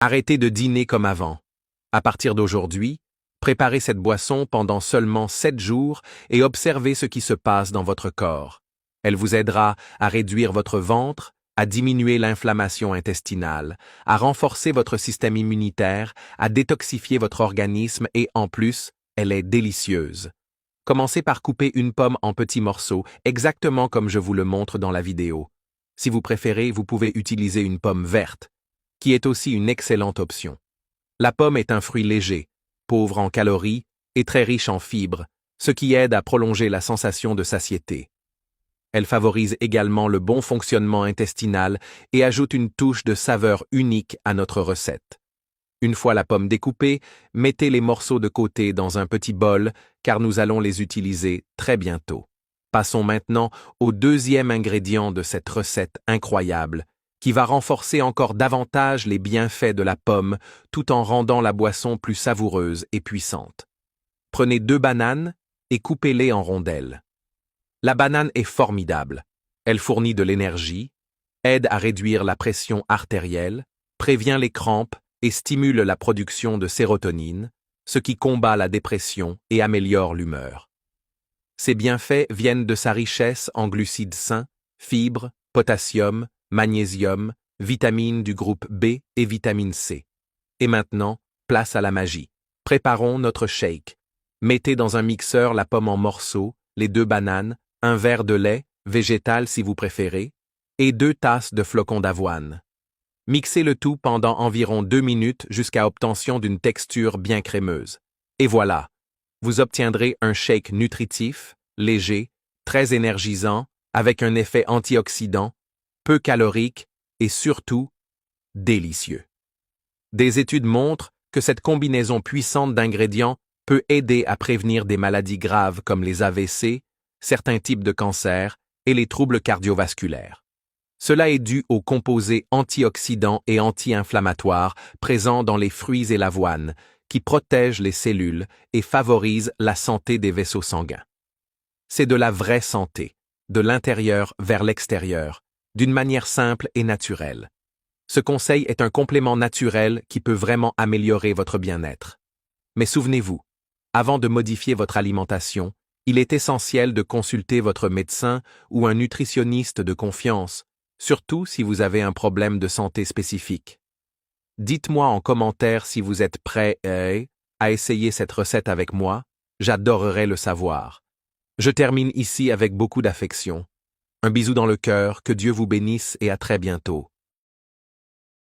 Arrêtez de dîner comme avant. À partir d'aujourd'hui, préparez cette boisson pendant seulement 7 jours et observez ce qui se passe dans votre corps. Elle vous aidera à réduire votre ventre, à diminuer l'inflammation intestinale, à renforcer votre système immunitaire, à détoxifier votre organisme et en plus, elle est délicieuse. Commencez par couper une pomme en petits morceaux, exactement comme je vous le montre dans la vidéo. Si vous préférez, vous pouvez utiliser une pomme verte, qui est aussi une excellente option. La pomme est un fruit léger, pauvre en calories et très riche en fibres, ce qui aide à prolonger la sensation de satiété. Elle favorise également le bon fonctionnement intestinal et ajoute une touche de saveur unique à notre recette. Une fois la pomme découpée, mettez les morceaux de côté dans un petit bol car nous allons les utiliser très bientôt. Passons maintenant au deuxième ingrédient de cette recette incroyable, qui va renforcer encore davantage les bienfaits de la pomme tout en rendant la boisson plus savoureuse et puissante. Prenez 2 bananes et coupez-les en rondelles. La banane est formidable. Elle fournit de l'énergie, aide à réduire la pression artérielle, prévient les crampes et stimule la production de sérotonine, ce qui combat la dépression et améliore l'humeur. Ces bienfaits viennent de sa richesse en glucides sains, fibres, potassium, magnésium, vitamines du groupe B et vitamine C. Et maintenant, place à la magie. Préparons notre shake. Mettez dans un mixeur la pomme en morceaux, les 2 bananes, un verre de lait, végétal si vous préférez, et 2 tasses de flocons d'avoine. Mixez le tout pendant environ 2 minutes jusqu'à obtention d'une texture bien crémeuse. Et voilà, vous obtiendrez un shake nutritif, léger, très énergisant, avec un effet antioxydant, peu calorique et surtout délicieux. Des études montrent que cette combinaison puissante d'ingrédients peut aider à prévenir des maladies graves comme les AVC, certains types de cancers et les troubles cardiovasculaires. Cela est dû aux composés antioxydants et anti-inflammatoires présents dans les fruits et l'avoine, qui protègent les cellules et favorisent la santé des vaisseaux sanguins. C'est de la vraie santé, de l'intérieur vers l'extérieur, d'une manière simple et naturelle. Ce conseil est un complément naturel qui peut vraiment améliorer votre bien-être. Mais souvenez-vous, avant de modifier votre alimentation, il est essentiel de consulter votre médecin ou un nutritionniste de confiance, surtout si vous avez un problème de santé spécifique. Dites-moi en commentaire si vous êtes prêt à essayer cette recette avec moi, j'adorerais le savoir. Je termine ici avec beaucoup d'affection. Un bisou dans le cœur, que Dieu vous bénisse et à très bientôt.